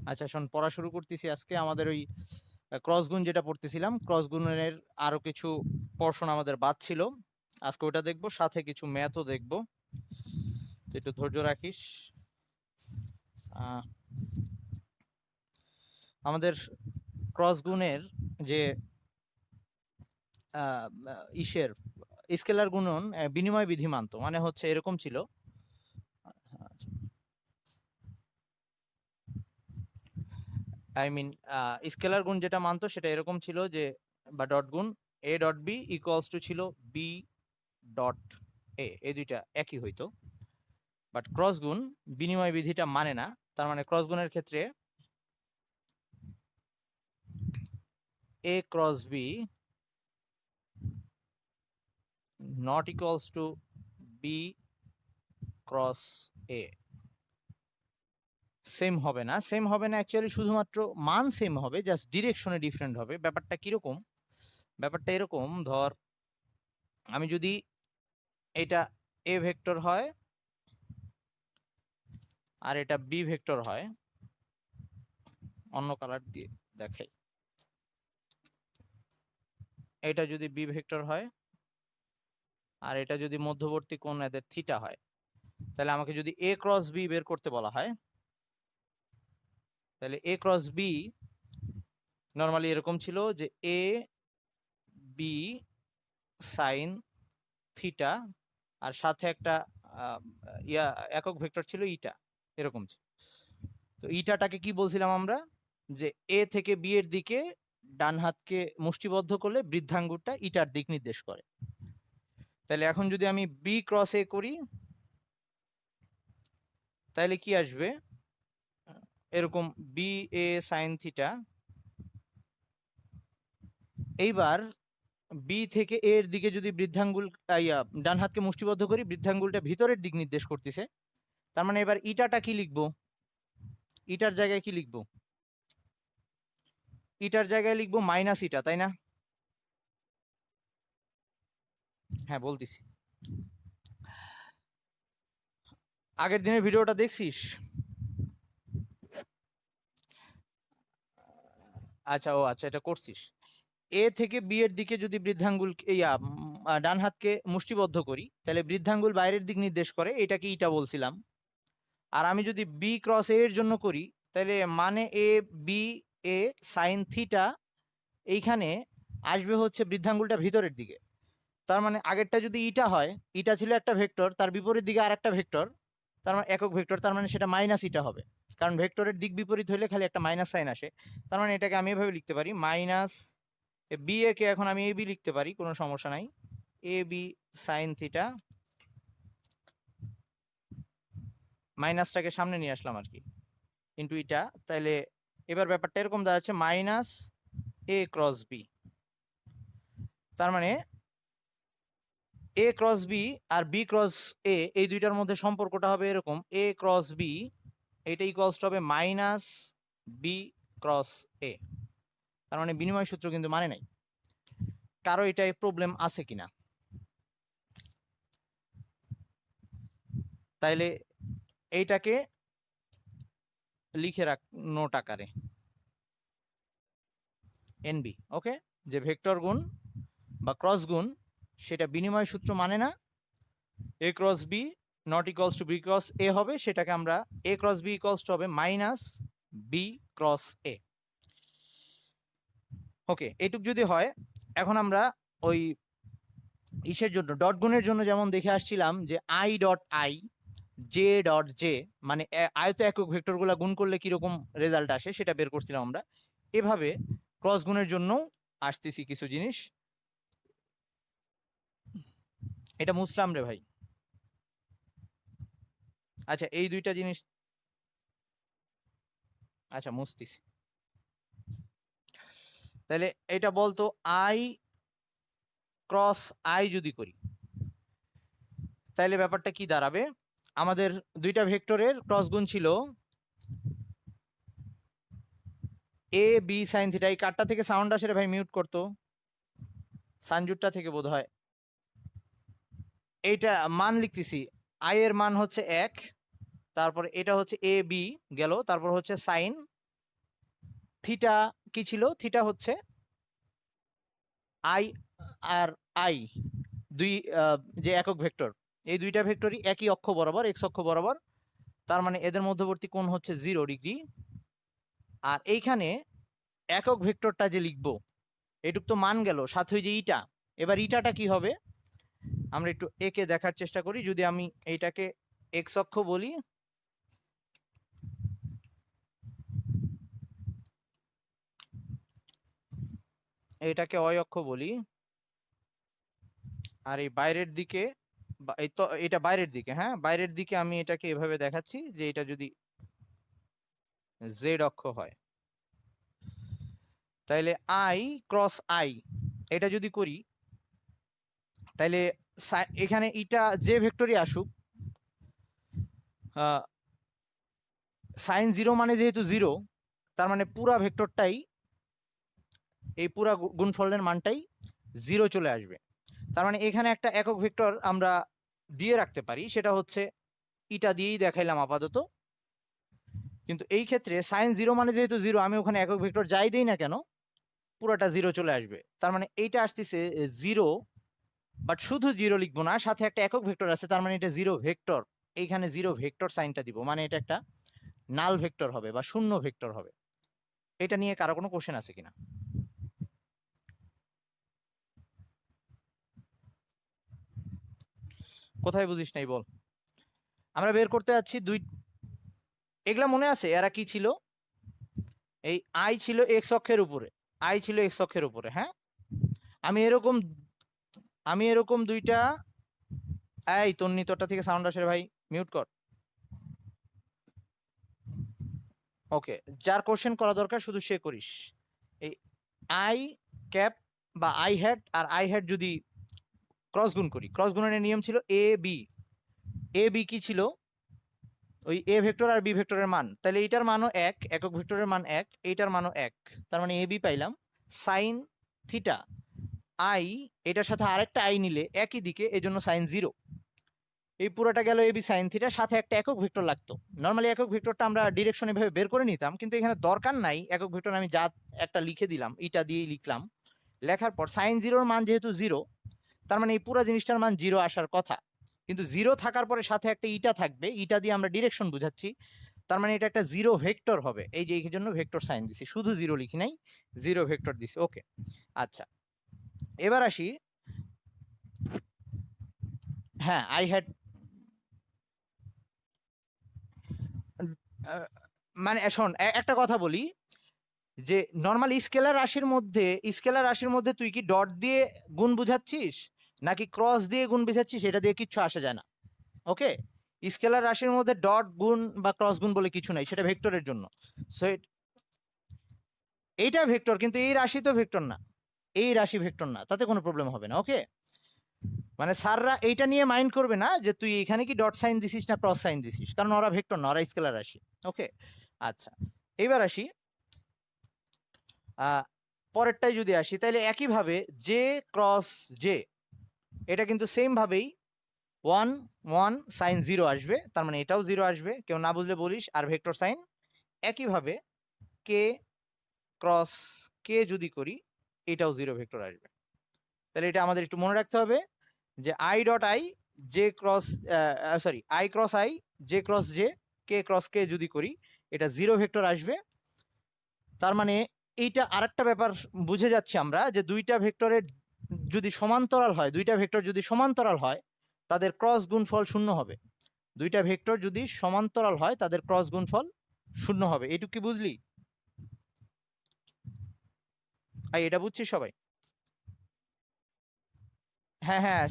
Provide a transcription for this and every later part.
আচ্ছা শোন, পড়া শুরু করতেছি আজকে। আমাদের ওই ক্রস গুণ যেটা পড়তেছিলাম, ক্রস গুণের আরো কিছু পোর্শন আমাদের বাদ ছিল। আজকে ওটা দেখবো, সাথে কিছু ম্যাথও দেখবো। তো একটু ধৈর্য রাখিস। আমাদের ক্রস গুণের যে ইসের স্কেলার গুণন বিনিময় বিধি মানতো, মানে হচ্ছে এরকম ছিল। আই মিন স্কেলার গুণ যেটা মানতো সেটা এরকম ছিল যে, বা ডট গুণ A dot B equals to ছিল বি ডট এ, এই দুইটা একই হইতো। বাট ক্রস গুণ বিনিময় বিধিটা মানে না। তার মানে ক্রস গুণের ক্ষেত্রে A cross B not equals to B cross A same হবে না। সেম হবে না অ্যাকচুয়ালি, শুধুমাত্র মান সেম হবে, জাস্ট ডিরেকশনে ডিফারেন্ট হবে। ব্যাপারটা কিরকম? ব্যাপারটা এরকম, ধর আমি যদি এটা এ ভেক্টর হয় আর এটা বি ভেক্টর হয়, অন্য কালার দিয়ে দেখাই, এটা যদি বি ভেক্টর হয় আর এটা যদি মধ্যবর্তী কোণ এদের থিটা হয়, তাহলে আমাকে যদি এ ক্রস বি বের করতে বলা হয়, তাহলে এ ক্রস বি নর্মালি এরকম ছিল যে এ বি সাইন থিটা, আর সাথে একটা ইয়া একক ভেক্টর ছিল ইটা, এরকম ছিল। তো ইটাটাকে কি বলছিলাম আমরা, যে এ থেকে বি এর দিকে ডান হাতকে মুষ্টিবদ্ধ করলে বৃদ্ধাঙ্গুরটা ইটার দিক নির্দেশ করে। তাহলে এখন যদি আমি বি ক্রস এ করি, তাহলে কি আসবে, এরকম বি এ সাইন থিটা। এইবার বি থেকে এ এর দিকে যদি বৃদ্ধাঙ্গুল ডান হাতকে মুষ্টিবদ্ধ করি, বৃদ্ধাঙ্গুলটা ভিতরের দিক নির্দেশ করতেছে। তার মানে এবার ইটাটা কি লিখবো, ইটার জায়গায় কি লিখবো, ইটার জায়গায় লিখবো মাইনাস ইটা, তাই না? হ্যাঁ বলতেছি। আগের দিনের ভিডিওটা দেখছিস? আচ্ছা, ও আচ্ছা, এটা করছিস। এ থেকে বি এর দিকে যদি বৃদ্ধাঙ্গুল ডান হাতকে মুষ্টিবদ্ধ করি, তাহলে বৃদ্ধাঙ্গুল বাইরের দিক নির্দেশ করে, এটাকে ইটা বলছিলাম। আর আমি যদি বি ক্রস এ এর জন্য করি, তাহলে মানে A B A sine theta এইখানে আসবে হচ্ছে বৃদ্ধাঙ্গুলটা ভিতরের দিকে। তার মানে আগেরটা যদি ইটা হয়, ইটা ছিল একটা ভেক্টর, তার বিপরীত দিকে আর একটা ভেক্টর, তার মানে একক ভেক্টর, তার মানে সেটা মাইনাস ইটা হবে। কারণ ভেক্টরের দিক বিপরীত হলে খালি একটা মাইনাস সাইন আসে। তার মানে এটাকে আমি এভাবে লিখতে পারি, মাইনাস বি এ কে এখন আমি এ বি লিখতে পারি, কোনো সমস্যা নাই। এ বি সাইন থিটা, মাইনাসটাকে সামনে নিয়ে আসলাম আর কি, ইন্টু ইটা। তাহলে এবার ব্যাপারটা এরকম দাঁড়াচ্ছে, মাইনাস এ ক্রস বি। তার মানে এ ক্রস বি আর বি ক্রস এ, এই দুইটার মধ্যে সম্পর্কটা হবে এরকম, এ ক্রস বি এটা ইকুয়ালস টু হবে মাইনাস বি ক্রস এ। তার মানে বিনিময় সূত্র কিন্তু মানে নাই। কারো এটাই প্রবলেম আছে কিনা? তাইলে এইটাকে লিখে রাখ নোট আকারে, এনবি। ওকে, যে ভেক্টর গুণ বা ক্রস গুণ সেটা বিনিময় সূত্র মানে না, A cross B not equals to B cross A হবে, সেটাকে আমরা A cross B equals to হবে minus B cross A. Okay, এটুক যদি হয়, এখন আমরা ওই ইসের জন্য ডট গুণের জন্য যেমন দেখে আসছিলাম যে I dot I J dot J, মানে আয়ত একক ভেক্টরগুলো গুণ করলে কিরকম রেজাল্ট আসে সেটা বের করছিলাম আমরা। এভাবে ক্রস গুণের জন্য আসতেছি কিছু জিনিস। এটা মুছলাম রে ভাই। আচ্ছা, এই দুইটা জিনিস, আচ্ছা মুছতিছি। তাহলে এটা বলতো আই ক্রস আই যদি করি, তাহলে ব্যাপারটা কি দাঁড়াবে, আমাদের দুইটা ভেক্টরের ক্রস গুণ ছিল এ বি সাইন থিটা। এই কারটা থেকে সাউন্ড আসে রে ভাই, মিউট করতো, সানজুরটা থেকে বোধ হয়। এইটা মান লিখতেছি, আই এর মান হচ্ছে 1, তারপর এটা হচ্ছে এ বি গেল, তারপর হচ্ছে সাইন থিটা কি ছিল? থিটা হচ্ছে আই আর আই, দুই যে একক ভেক্টর, এই দুইটা ভেক্টরই একই অক্ষ বরাবর, এক্স অক্ষ বরাবর, তার মানে এদের মধ্যবর্তী কোণ হচ্ছে 0 ডিগ্রি। আর এইখানে একক ভেক্টরটা যে লিখবো, এটুক তো মান গেল, সাথে ওই যে ইটা। এবার ইটাটা কি হবে আমরা একটু একে দেখার চেষ্টা করি। যদি আমি এইটাকে এক্স অক্ষ বলি, এটাকে অয় অক্ষ বলি, আর এই বাইরের দিকে এই তো এটা বাইরের দিকে, হ্যাঁ বাইরের দিকে আমি এটাকে এভাবে দেখাচ্ছি যে এটা যদি জেড অক্ষ হয়, তাইলে আই ক্রস আই এটা যদি করি, তাইলে এখানে ইটা যে ভেক্টরই আসুক, সাইন 0 মানে যেহেতু 0, তার মানে পুরা ভেক্টরটাই, এই পুরা গুণফলের মানটাই 0 চলে আসবে। তার মানে এখানে একটা একক ভেক্টর আমরা দিয়ে রাখতে পারি, সেটা হচ্ছে ইটা দিয়েই দেখাইলাম আপাতত। কিন্তু এই ক্ষেত্রে সাইন 0 মানে যেহেতু 0, আমি ওখানে একক ভেক্টর যাই দিই না কেন পুরাটা 0 চলে আসবে। তার মানে এইটা আসতেছে 0, বাট শুধু 0 লিখবো না, সাথে একটা একক ভেক্টর আছে, তার মানে এটা 0 ভেক্টর। এইখানে 0 ভেক্টর সাইনটা দিব, মানে এটা একটা নাল ভেক্টর হবে বা শূন্য ভেক্টর হবে। এটা নিয়ে কারো কোনো কোশ্চেন আছে কিনা? কোথায় বুঝিস নাই বল? আমরা বের করতে যাচ্ছি এগুলা মনে আছে এরা কি ছিল? এই আই ছিল এক্স অক্ষের উপরে, আই ছিল এক্স অক্ষের উপরে, হ্যাঁ। আমি এরকম দুইটা, এই তন্নি তোরটা থেকে সাউন্ড আসে ভাই, মিউট কর। ওকে, যার কোশ্চেন করা দরকার শুধু সে করিস। এই আই ক্যাপ বা আই হ্যাড আর আই হ্যাড যদি ক্রস গুণ করি, ক্রস গুণনের নিয়ম ছিল এ বি। এ বি কি ছিল? ওই এ ভেক্টর আর বি ভেক্টরের মান, তাহলে এইটার মানও এক, একক ভেক্টরের মান এক, এইটার মানও এক, তার মানে এ বি পাইলাম। সাইন থিটা আই, এটার সাথে আরেকটা আই নিলে একই দিকে, এজন্য সাইন 0। এই পুরোটা গেল এবি সাইন থিটা, সাথে একটা একক ভেক্টর লাগতো। নর্মালি একক ভেক্টরটা আমরা ডিরেকশন এভাবে বের করে নিতাম, কিন্তু এখানে দরকার নাই একক ভেক্টর, আমি যা একটা লিখে দিলাম, ইটা দিয়েই লিখলাম। লেখার পর সাইন 0-র মান যেহেতু 0, তার মানে এই পুরো জিনিসটার মান 0 আসার কথা। কিন্তু 0 থাকার পরে সাথে একটা ইটা থাকবে, ইটা দিয়ে আমরা ডিরেকশন বুঝাচ্ছি, তার মানে এটা একটা 0 ভেক্টর হবে। এই যে এই জন্য ভেক্টর সাইন দিছি, শুধু 0 লিখি নাই, 0 ভেক্টর দিছি। ওকে, আচ্ছা এবার আসি। হ্যাঁ আই হ্যাড, মানে শোন একটা কথা বলি, যে নর্মাল স্কেলার রাশির মধ্যে তুই কি ডট দিয়ে গুণ বুঝাচ্ছিস নাকি ক্রস দিয়ে গুণ বুঝাচ্ছিস, এটা দিয়ে কিচ্ছু আসে যায় না। ওকে, স্কেলার রাশির মধ্যে ডট গুণ বা ক্রস গুণ বলে কিছু নাই, সেটা ভেক্টরের জন্য। সো এইটা ভেক্টর, কিন্তু এই রাশি তো ভেক্টর না, এই রাশি ভেক্টর না, তাতে কোনো প্রবলেম হবে না। ওকে, মানে স্যাররা এইটা নিয়ে মাইন্ড করবে না যে তুই এখানে কি ডট সাইন দিছিস না ক্রস সাইন দিছিস, কারণ ওরা ভেক্টর না, ওরা স্কেলার রাশি। ওকে, আচ্ছা এবার আসি পরেরটাই যদি আসি, তাহলে একইভাবে জে ক্রস জে, এটা কিন্তু সেম ভাবেই 1 সাইন 0 আসবে, তার মানে এটাও 0 আসবে, কেউ না বুঝলে বলিস। আর ভেক্টর সাইন একইভাবে কে ক্রস কে যদি করি, এটাও 0 ভেক্টর আসবে। তাহলে এটা আমাদের একটু মনে রাখতে হবে যে I dot I J cross, sorry I cross I J cross J K cross কে যদি করি, এটা 0 ভেক্টর আসবে। তার মানে এইটা আরেকটা ব্যাপার বুঝে যাচ্ছি আমরা, যে দুইটা ভেক্টরের যদি সমান্তরাল হয়, দুইটা ভেক্টর যদি সমান্তরাল হয়, তাদের ক্রস গুণফল 0 হবে। দুইটা ভেক্টর যদি সমান্তরাল হয় তাদের ক্রস গুণফল 0 হবে। এইটুকু কি বুঝলি? এটা বুঝছিস সবাই? হ্যাঁ হ্যাঁ,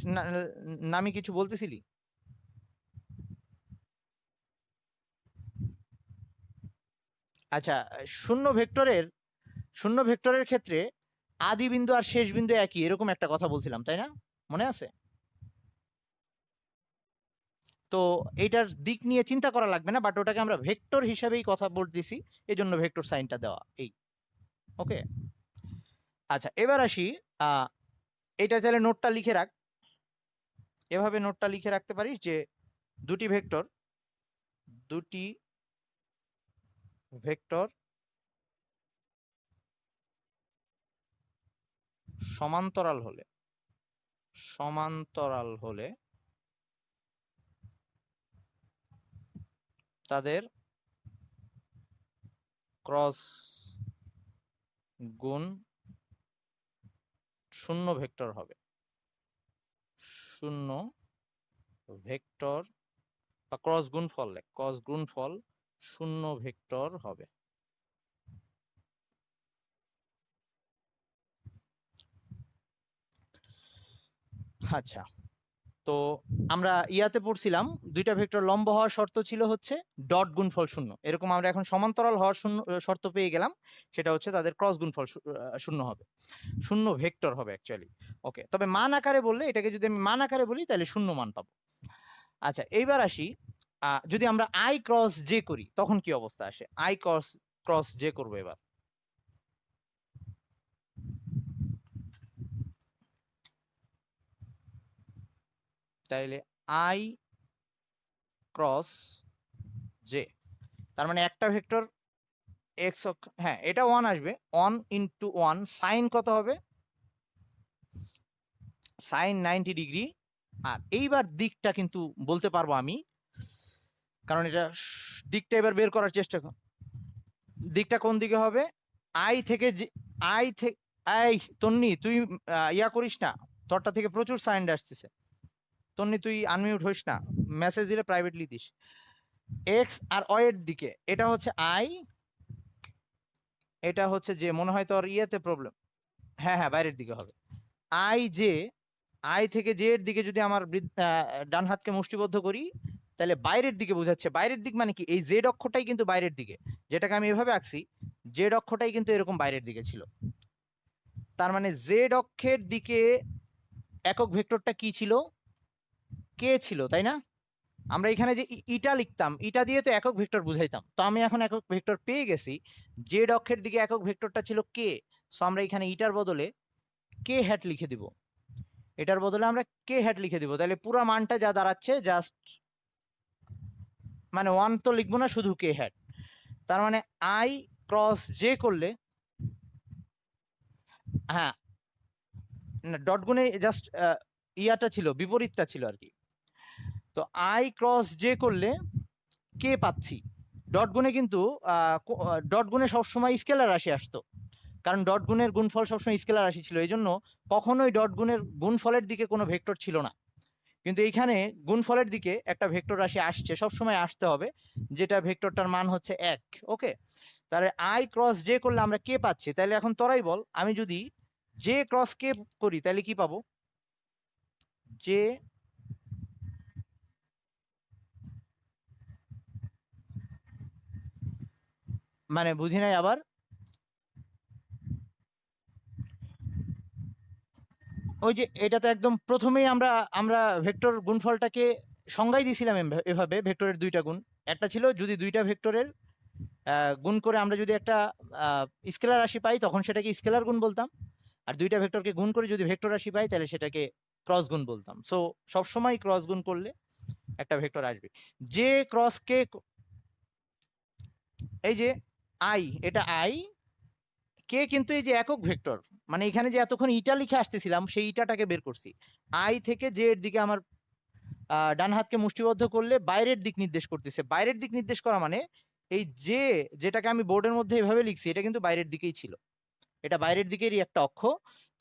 নামি কিছু বলতেছিলি? আচ্ছা, শূন্য ভেক্টরের শূন্য ভেক্টরের ক্ষেত্রে আদি বিন্দু আর শেষ বিন্দু একই, এরকম একটা কথা বলছিলাম, তাই না? মনে আছে? তো এইটার দিক নিয়ে চিন্তা করা লাগবে না, বাট ওটাকে আমরা ভেক্টর হিসাবেই কথা বলতেছি, এই জন্য ভেক্টর সাইনটা দেওয়া এই। ওকে, আচ্ছা এবার আসি, আহ এটা তাহলে নোটটা লিখে রাখ, এভাবে নোটটা লিখে রাখতে পারিস যে দুটি ভেক্টর দুটি ভেক্টর সমান্তরাল হলে তাদের ক্রস গুণ শূন্য ভেক্টর হবে, শূন্য ভেক্টর বা ক্রস গুণফল শূন্য ভেক্টর হবে। আচ্ছা, তো আমরা ইয়াতে পড়ছিলাম দুইটা ভেক্টর লম্ব হওয়ার শর্ত ছিল হচ্ছে ডট গুণফল শূন্য, এরকম আমরা এখন সমান্তরাল হওয়ার শর্ত পেয়ে গেলাম, সেটা হচ্ছে তাদের ক্রস গুণফল শূন্য হবে, শূন্য ভেক্টর হবে অ্যাকচুয়ালি। ওকে, তবে মান আকারে বললে, এটাকে যদি আমি মান আকারে বলি তাহলে শূন্য মান পাবো। আচ্ছা, এইবার আসি, যদি আমরা আই ক্রস জে করি তখন কি অবস্থা আসে? আই ক্রস জে করবো এবার। তাইলে আই ক্রস জে, তার মানে একটা ভেক্টর এক্স, হ্যাঁ এটা 1 আসবে, 1 ইন্টু 1 সাইন কত হবে? Sign 90 degree. আর এইবার দিকটা কিন্তু বলতে পারবো আমি, কারণ এটা দিকটা এবার বের করার চেষ্টা কর। দিকটা কোন দিকে হবে? আই থেকে যে, আই থেকে, এই তন্নি তুই ইয়া করিস না, তোরটা থেকে প্রচুর সাউন্ড আসতেছে। তন্নি তুই আনমিউট হইস না, মেসেজ দিলে প্রাইভেটলি দিস। এক্স আর ওয়াই এর দিকে এটা হচ্ছে আই, এটা হচ্ছে যে, মনে হয় তোর ইয়েতে প্রবলেম। হ্যাঁ হ্যাঁ, বাইরের দিকে হবে। আই জে, আই থেকে জে এর দিকে যদি আমার ডান হাতকে মুষ্টিবদ্ধ করি, তাহলে বাইরের দিকে বোঝাচ্ছে। বাইরের দিক মানে কি? এই জেড অক্ষটাই কিন্তু বাইরের দিকে, যেটাকে আমি এভাবে আঁকছি, জেড অক্ষটাই কিন্তু এরকম বাইরের দিকে ছিল। তার মানে জেড অক্ষের দিকে একক ভেক্টরটা কি ছিল? কে ছিল, তাই না? আমরা এখানে যে ইটা লিখতাম, ইটা দিয়ে তো একক ভেক্টর বুঝাইতাম, তো আমি এখন একক ভেক্টর পেয়ে গেছি। জেড অক্ষের দিকে একক ভেক্টরটা ছিল কে, সো আমরা এখানে ইটার বদলে কে হ্যাট লিখে দিব, এটার বদলে আমরা কে হ্যাট লিখে দিব। তাহলে পুরো মানটা যা দাঁড়াচ্ছে, জাস্ট মানে 1 তো লিখবো না, শুধু কে হ্যাট। তার মানে আই ক্রস জে করলে, হ্যাঁ ডট গুণে জাস্ট ইয়াটা ছিল, বিপরীতটা ছিল আর কি। তো আই ক্রস জে করলে কে পাচ্ছি, ডট গুণে কিন্তু ডট গুণে সবসময় স্কেলার রাশি আসতো, কারণ ডট গুণের গুণফল সবসময় স্কেলার রাশি ছিল, এই জন্য কখনোই ডট গুণের গুণফলের দিকে কোনো ভেক্টর ছিল না। কিন্তু এইখানে গুণফলের দিকে একটা ভেক্টর রাশি আসছে, সবসময় আসতে হবে, যেটা ভেক্টরটার মান হচ্ছে 1। ওকে, তাহলে আই ক্রস জে করলে আমরা কে পাচ্ছি। তাহলে এখন তোরাই বল, আমি যদি জে ক্রস কে করি তাহলে কি পাবো? জে, মানে বুঝি নাই আবার। ওই যে এটা তো একদম প্রথমেই আমরা আমরা ভেক্টর গুণফলটাকে সংজ্ঞাই দিয়েছিলাম এভাবে, ভেক্টরের দুইটা গুণ। একটা ছিল যদি দুইটা ভেক্টরের গুণ করে আমরা যদি একটা স্কেলার রাশি পাই তখন সেটাকে স্কেলার গুণ বলতাম, আর দুইটা ভেক্টরকে গুণ করে যদি ভেক্টর রাশি পাই তাহলে সেটাকে ক্রস গুণ বলতাম। সো সবসময় ক্রস গুণ করলে একটা ভেক্টর আসবে। যে ক্রস কে, এই যে আই, এটা আই, কে কিন্তু এই যে একক ভেক্টর, মানে এখানে যে এতক্ষণ ইটা লিখে আসতেছিলাম সেই ইটাটাকে বের করছি। আই থেকে জে এর দিকে আমার ডান হাতকে মুষ্টিবদ্ধ করলে বাইরের দিক নির্দেশ করতেছে। বাইরের দিক নির্দেশ করা মানে এই যে, যেটাকে আমি বোর্ডের মধ্যে এভাবে লিখছি, এটা কিন্তু বাইরের দিকেই ছিল, এটা বাইরের দিকেরই একটা অক্ষ।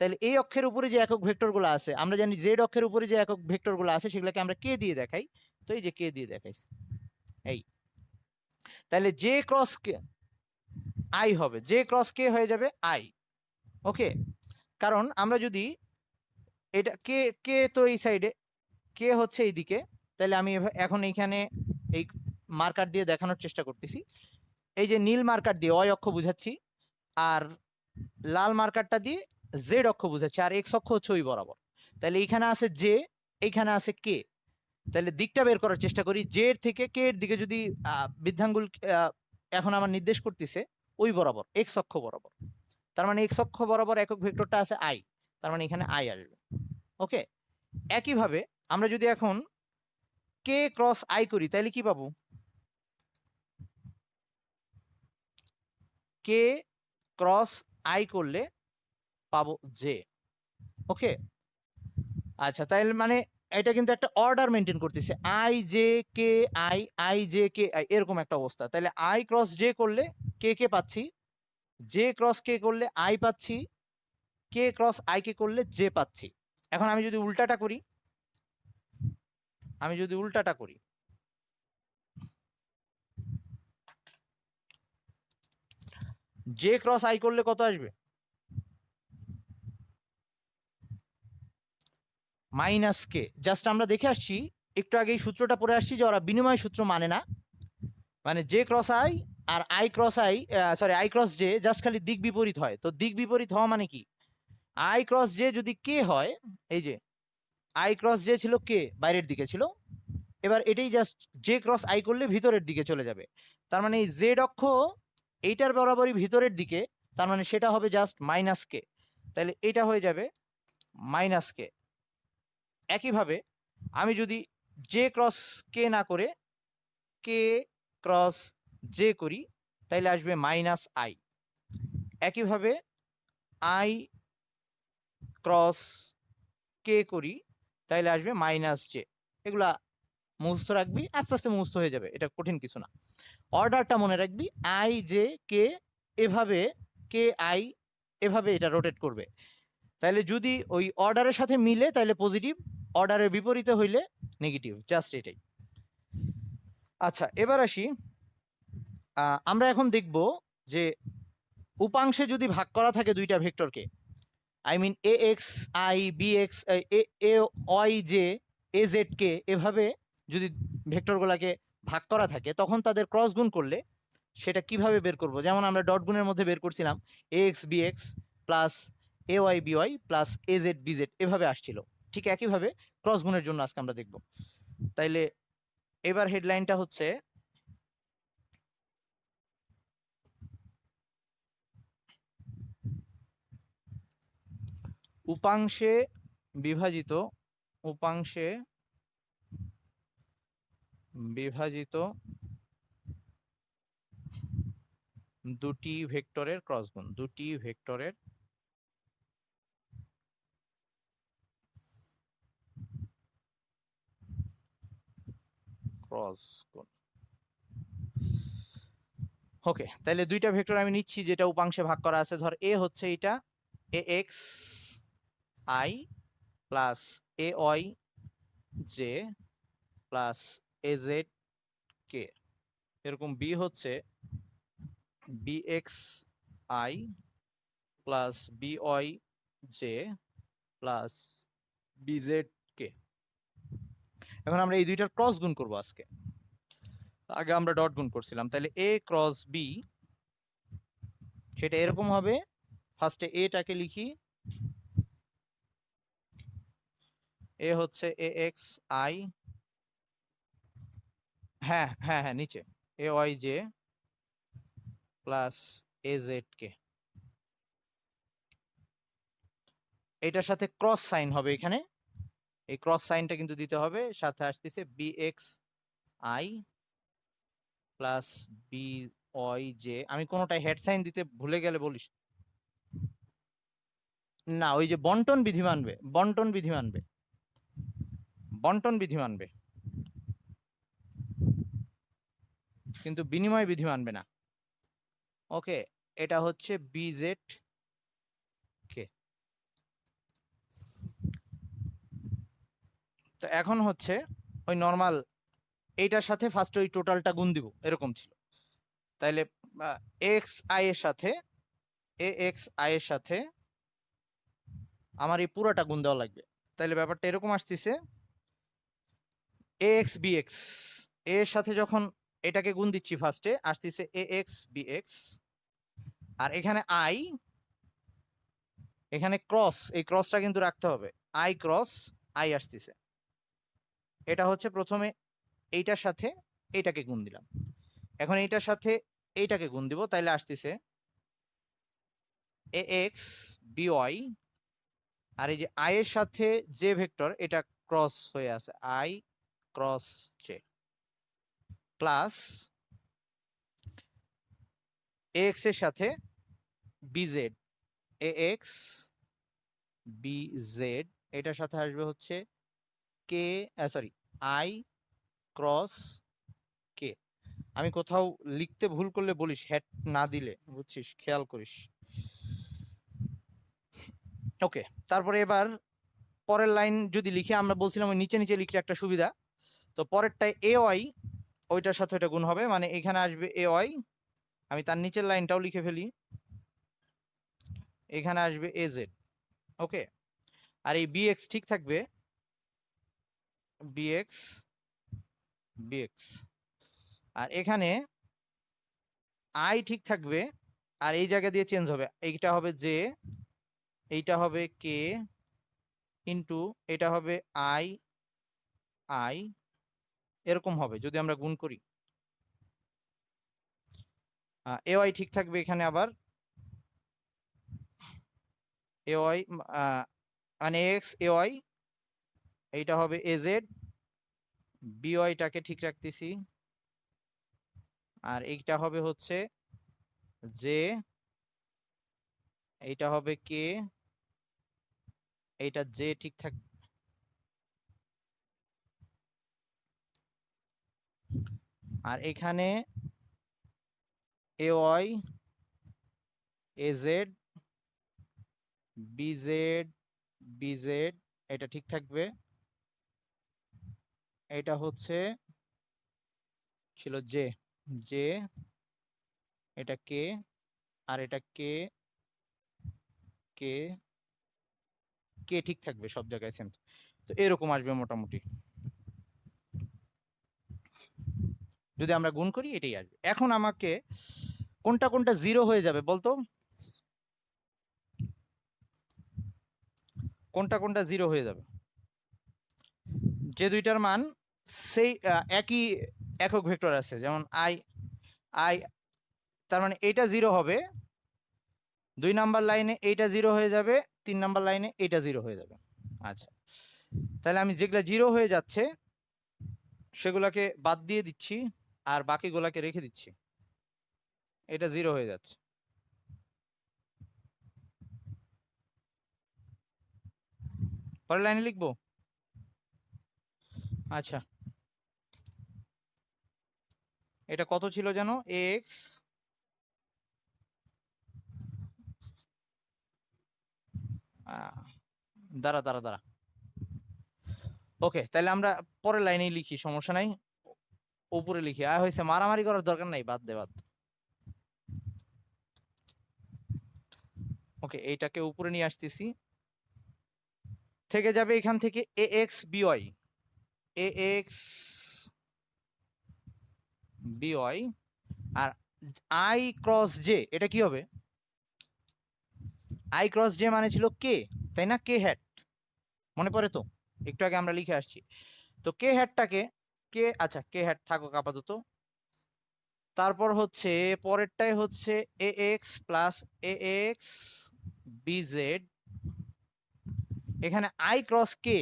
তাহলে এই অক্ষের উপরে যে একক ভেক্টর গুলো আছে, আমরা জানি জেড অক্ষের উপরে যে একক ভেক্টর গুলো আছে সেগুলোকে আমরা কে দিয়ে দেখাই, তো এই যে কে দিয়ে দেখাইছি এই। তাহলে জে ক্রস কে আই হবে, জে ক্রস কে হয়ে যাবে আই। ওকে, কারণ আমরা যদি এটা কে, কে তো এই সাইডে, কে হচ্ছে এইদিকে, তাহলে আমি এখন এইখানে এই মার্কার দিয়ে দেখানোর চেষ্টা করতেছি। এই যে নীল মার্কার দিয়ে ওয়াই অক্ষ বুঝাচ্ছি, আর লাল মার্কারটা দিয়ে জেড অক্ষ বুঝাচ্ছি, আর এক্স অক্ষ হচ্ছে ওই বরাবর। তাহলে এইখানে আছে জে, এইখানে আছে কে। তাহলে দিকটা বের করার চেষ্টা করি, জে এর থেকে কে এর দিকে যদি বৃদ্ধাঙ্গুল এখন আমার নির্দেশ করতেছে ওই বরাবর, এক্স অক্ষ বরাবর। তার মানে এক্স অক্ষ বরাবর একক ভেক্টরটা আছে আই, তার মানে এখানে আই আসবে। ওকে, একইভাবে আমরা যদি এখন কে ক্রস আই করি তাহলে কি পাবো? কে ক্রস আই করলে পাবো জে। ওকে, আচ্ছা তাইলে মানে এটা কিন্তু একটা অর্ডার মেনটেন করতেছে, I J K I, I J K I, এরকম একটা অবস্থা। তাহলে আই ক্রস জে করলে কে কে পাচ্ছি, জে ক্রস কে করলে আই পাচ্ছি, কে ক্রস আই কে করলে জে পাচ্ছি। এখন আমি যদি উল্টাটা করি, আমি যদি উল্টাটা করি, জে ক্রস আই করলে কত আসবে, মাইনাস কে। জাস্ট আমরা দেখে আসছি একটু আগে এই সূত্রটা পড়ে আসছি যে ওরা বিনিময় সূত্র মানে না, মানে জে ক্রস আই আর I cross I, sorry I cross J just খালি দিক বিপরীত হয়। তো দিক বিপরীত হওয়া মানে কি, আই ক্রস জে যদি কে হয়, এই যে আই ক্রস জে ছিল কে, বাইরের দিকে ছিল, এবার এটাই জাস্ট জে ক্রস আই করলে ভিতরের দিকে চলে যাবে। তার মানে এই জেড অক্ষ এইটার বরাবরই ভিতরের দিকে, তার মানে সেটা হবে জাস্ট মাইনাস কে, তাহলে এটা হয়ে যাবে মাইনাস কে। একইভাবে আমি যদি জে ক্রস কে না করে কে ক্রস জে করি, তাইলে আসবে মাইনাস আই। একইভাবে আই ক্রস কে করি, তাইলে আসবে মাইনাস জে। এগুলা মুখস্থ রাখবি, আস্তে আস্তে মুখস্থ হয়ে যাবে, এটা কঠিন কিছু না। অর্ডারটা মনে রাখবি, আই জে কে এভাবে, কে আই এভাবে এটা রোটেট করবে। তাহলে যদি ওই অর্ডারের সাথে মিলে তাহলে পজিটিভ, অর্ডারের বিপরীতে হইলে নেগেটিভ, জাস্ট এটাই। আচ্ছা এবার আসি, আমরা এখন দেখব যে উপাংশে যদি ভাগ করা থাকে দুইটা ভেক্টরকে, I mean A X I B X A Y J A Z K, এভাবে যদি ভেক্টরগুলোকে ভাগ করা থাকে তখন তাদের ক্রস গুণ করলে সেটা কিভাবে বের করব, যেমন আমরা ডট গুণের মধ্যে বের করছিলাম A X B X plus A Y B Y plus A Z B Z, এভাবে আসছিল। ঠিক একইভাবে ক্রস গুণের জন্য আজকে আমরা দেখব। তাইলে এবার হেডলাইনটা হচ্ছে উপাংশে বিভাজিত, উপাংশে বিভাজিত দুটি ভেক্টরের ক্রস গুণ, দুটি ভেক্টরের ক্রস গুণ। ওকে, তাহলে দুইটা ভেক্টর আমি নিচ্ছি যেটা উপাংশে ভাগ করা আছে। ধর এ হচ্ছে এটা A X I plus A Y J plus A Z K, এরকম বি হচ্ছে B X I plus B Y J plus B Z K. এখন আমরা এই দুইটার ক্রস গুণ করবো আজকে, আগে আমরা ডট গুণ করছিলাম। তাহলে এ ক্রস বি সেটা এরকম হবে, ফার্স্টে এটাকে লিখি, এ হচ্ছে এ এক্স আই, হ্যাঁ হ্যাঁ হ্যাঁ নিচে A Y J plus A Z K, এটার সাথে ক্রস সাইন হবে এখানে, এই ক্রস সাইনটা কিন্তু দিতে হবে, সাথে আসতেছে B X I plus B Y J. আমি কোনোটাই হেড সাইন দিতে ভুলে গেলে বলিস, না ওই যে বন্টন বিধি মানবে, বন্টন বিধি মানবে, বন্টন বিধি মানবে, কিন্তু বিনিময় বিধি মানবে না। ওকে, এটা হচ্ছে বিজেড কে। তো এখন হচ্ছে ওই নর্মাল এইটার সাথে ফার্স্ট ওই টোটালটা গুণ দিব, এরকম ছিল। তাইলে এক্স আই এর সাথে এ এক্স আই এর সাথে আমার এই পুরোটা গুণ দেওয়া লাগবে। তাইলে ব্যাপারটা এরকম আসতেছে, এ এক্স বি এক্স এর সাথে যখন এটাকে গুণ দিচ্ছি ফার্স্টে আসতেছে এ এক্স বি এক্স, আর এখানে আই, এখানে ক্রস, এই ক্রসটা কিন্তু রাখতে হবে, আই ক্রস আই আসতেছে। এটা হচ্ছে প্রথমে এইটার সাথে এইটাকে গুণ দিলাম, এখন এইটার সাথে এইটাকে গুণ দিব, তাইলে আসতেছে এ এক্স বি ওয়াই, আর এই যে আই এর সাথে যে ভেক্টর এটা ক্রস হয়ে আছে I cross J plus x এর সাথে বিজেড এ এক্স বি জেড, এটার সাথে আসবে হচ্ছে কে, সরি, আই ক্রস কে। আমি কোথাও লিখতে ভুল করলে বলিস, হ্যাট না দিলে, বুঝছিস, খেয়াল করিস। ওকে, তারপরে এবার পরের লাইন যদি লিখি, আমরা বলছিলাম ওই নিচে নিচে লিখলে একটা সুবিধা। তো পরেরটায় এ ওয়াই, ওইটার সাথে ওইটা গুণ হবে, মানে এখানে আসবে এ ওয়াই, আমি তার নিচের লাইনটাও লিখে ফেলি, এখানে আসবে এ জেড। ওকে, আর এই বিএক্স ঠিক থাকবে, বিএক্স, বিএক্স, আর এখানে আই ঠিক থাকবে, আর এই জায়গা দিয়ে চেঞ্জ হবে, এইটা হবে জে, এইটা হবে কে, ইন্টু এটা হবে আই, আই, এরকম হবে যদি আমরা গুণ করি। এ ওয়াই ঠিক থাকবে এখানে আবার, এ ওয়াই মানে এক্স এ ওয়াই, এইটা হবে এ জেড, বি ওয়াইটাকে ঠিক রাখতেছি, আর এইটা হবে হচ্ছে জে, এইটা হবে কে, এইটা জে ঠিক থাকবে, আর এখানে A Y, A Z, B Z, B Z, এটা ঠিক থাকবে, এটা হচ্ছে ছিল জে, জে, এটা কে, আর এটা কে, কে, কে ঠিক থাকবে সব জায়গায় সেম। তো এরকম আসবে মোটামুটি, যদি আমরা গুণ করি এটাই আসবে। এখন আমাকে কোনটা কোনটা জিরো হয়ে যাবে বলতো, কোনটা কোনটা জিরো হয়ে যাবে? যে দুইটার মান সেই একই একক ভেক্টর আছে, যেমন আই, আই, তার মানে এইটা জিরো হবে, 2 নাম্বার লাইনে এইটা জিরো হয়ে যাবে, 3 নাম্বার লাইনে এইটা জিরো হয়ে যাবে। আচ্ছা, তাহলে আমি যেগুলা জিরো হয়ে যাচ্ছে সেগুলাকে বাদ দিয়ে দিচ্ছি, আর বাকিগুলাকে রেখে দিচ্ছি, এটা জিরো হয়ে যাচ্ছে। পরের লাইনে লিখবো। আচ্ছা, এটা কত ছিল যেন, এক্স, দাঁড়া দাঁড়া দাঁড়া, ওকে, তাহলে আমরা পরের লাইনেই লিখি, সমস্যা নাই, উপরে লিখি, আর হয়েছে মারামারি করার দরকার নাই, বাদ দে বাদ। ওকে, এইটাকে উপরে নিয়ে আসতেছি, থেকে যাবে এখান থেকে A X B Y, A X B Y, আর আই ক্রস জে, এটা কি হবে, আই ক্রস জে মানে ছিল কে, তাই না, কে হ্যাট, মনে পড়ে তো, একটু আগে আমরা লিখে আসছি। তো কে হ্যাটটাকে, কে, আচ্ছা কে হ্যাট থাকুক আপাতত, তারপর হচ্ছে পরেরটাই হচ্ছে A x plus A X BZ, এখানে I cross K,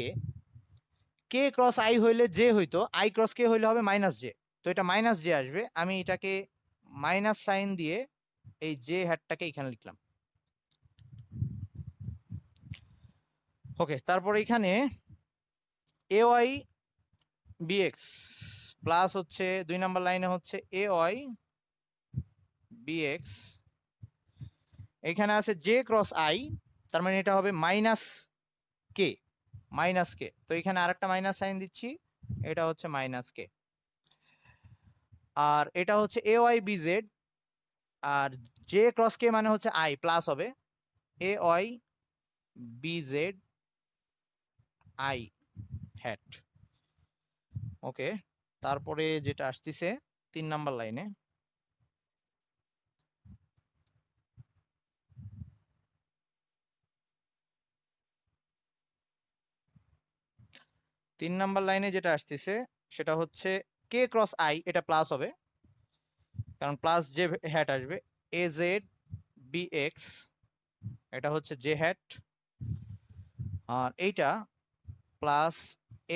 K cross I হইলে জে হইতো, আই ক্রস কে হইলে হবে মাইনাস জে, তো এটা মাইনাস জে আসবে, আমি এটাকে মাইনাস সাইন দিয়ে এই জে হ্যাটটাকে এখানে লিখলাম। ওকে, তারপর এখানে এ ওয়াই বিএক্স প্লাস হচ্ছে 2 নাম্বার লাইনে হচ্ছে এ ওয়াই বিএক্স, এখানে আছে জে ক্রস আই, তার মানে এটা হবে মাইনাস কে, মাইনাস কে, তো এখানে আরেকটা মাইনাস সাইন দিচ্ছি, এটা হচ্ছে মাইনাস কে, আর এটা হচ্ছে এ ওয়াই বিজেড, আর জে ক্রস কে মানে হচ্ছে আই, প্লাস হবে A Y BZ I hate. ওকে, তারপরে যেটা আসতেছে 3 নাম্বার লাইনে, 3 নাম্বার লাইনে যেটা আসতেছে সেটা হচ্ছে কে ক্রস আই, এটা প্লাস হবে, কারণ প্লাস যে হ্যাট আসবে, এ জেড বি এক্স, এটা হচ্ছে জে হ্যাট, আর এইটা plus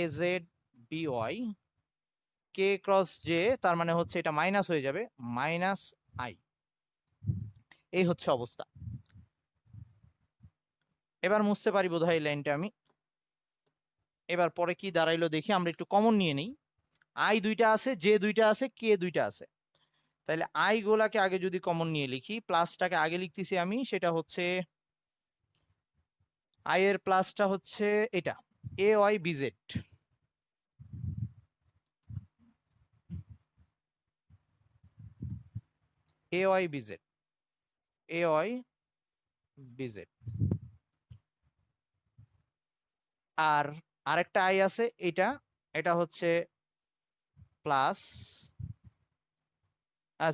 A Z B Y, K cross J, তার মানে হচ্ছে এটা মাইনাস হয়ে যাবে, মাইনাস আই, এই হচ্ছে অবস্থা। এবার মুছতে পারি বোধহয় এই লাইনটা আমি। এবার পরে কি দাঁড়াইলো দেখি, আমরা একটু কমন নিয়ে নেই। আই দুইটা আছে, জে দুইটা আছে, কে দুইটা আছে। তাহলে আই গুলাকে আগে যদি কমন নিয়ে লিখি, প্লাসটাকে আগে লিখতেছি আমি, সেটা হচ্ছে আই এর প্লাসটা হচ্ছে এটা এ ওয়াই বিজেড। এ ওয়াই বিজেড, এ ওয়াই বিজেড। আর আরেকটা আই আছে, এটা এটা হচ্ছে প্লাস,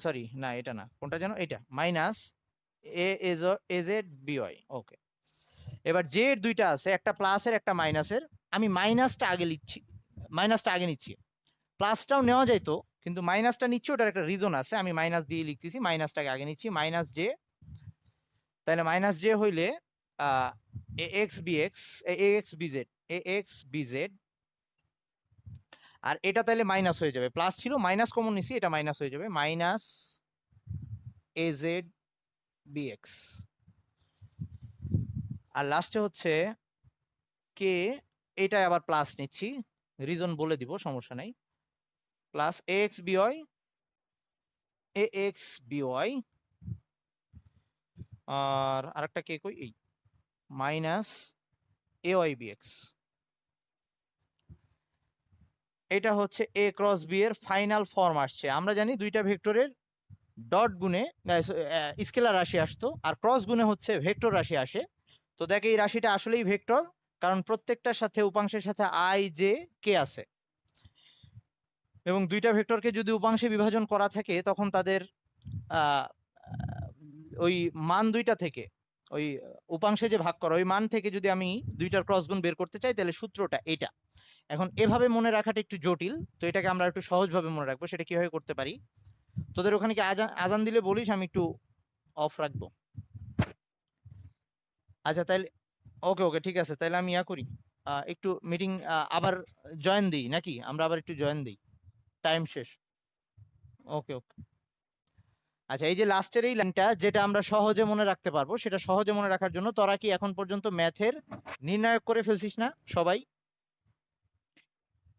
সরি না এটা না, কোনটা যেন, এটা মাইনাস এ এজেড বিওয়াই। ওকে, এবার জে এর দুইটা আছে, একটা প্লাসের একটা মাইনাসের। আমি মাইনাসটা আগে লিখছি, মাইনাসটা আগে নিচ্ছি। প্লাসটাও নেওয়া যাইতো, কিন্তু মাইনাসটা নিচ্ছি, ওটার একটা রিজন আছে, আমি মাইনাস দিয়ে লিখতেছি, মাইনাসটাকে আগে নিচ্ছি, মাইনাস জে। তাহলে মাইনাস জে হইলে এ এক্স বি এক্স, এ এক্স বিজেড, এ এক্স বিজেড। আর এটা তাহলে মাইনাস হয়ে যাবে, প্লাস ছিল মাইনাস কমন নিছি, এটা মাইনাস হয়ে যাবে, minus A Z B X. আর লাস্টে হচ্ছে কে, এটা আবার প্লাস নিচ্ছি, রিজন বলে দিব, সমস্যা নাই। Plus A X B Y, A X B Y. আর আরেকটা কে কই, এই minus A Y B X. এটা হচ্ছে এ ক্রস বি এর ফাইনাল ফর্ম আসছে। আমরা জানি দুইটা ভেক্টরের ডট গুণে স্কেলার রাশি আসতো, আর ক্রস গুণে হচ্ছে ভেক্টর রাশি আসে। তো দেখ এই রাশিটা আসলেই ভেক্টর, কারণ প্রত্যেকটার সাথে উপাংশের সাথে আই জে কে আছে, এবং দুইটা ভেক্টরকে যদি উপাংশে বিভাজন করা থাকে তখন তাদের আহ, ওই মান দুইটা থেকে, ওই উপাংশে যে ভাগ করা ওই মান থেকে যদি আমি দুইটার ক্রস গুণ বের করতে চাই, তাহলে সূত্রটা এটা। এখন এভাবে মনে রাখাটা একটু জটিল, তো এটাকে আমরা একটু সহজভাবে মনে রাখবো। সেটা কিভাবে করতে পারি, তোদের ওখানে কি আজান আজান দিলে বলিস, আমি একটু অফ রাখবো। আচ্ছা তাইলে, ওকে ওকে ঠিক আছে, তাহলে আমি ইয়া করি, একটু মিটিং আবার জয়েন দিই নাকি, আমরা আবার একটু জয়েন দিই, টাইম শেষ। ওকে ওকে। আচ্ছা, এই যে লাস্টের এই লাইনটা যেটা আমরা সহজে মনে রাখতে পারবো, সেটা সহজে মনে রাখার জন্য তোরা কি এখন পর্যন্ত ম্যাথের নির্ণায়ক করে ফেলছিস না সবাই?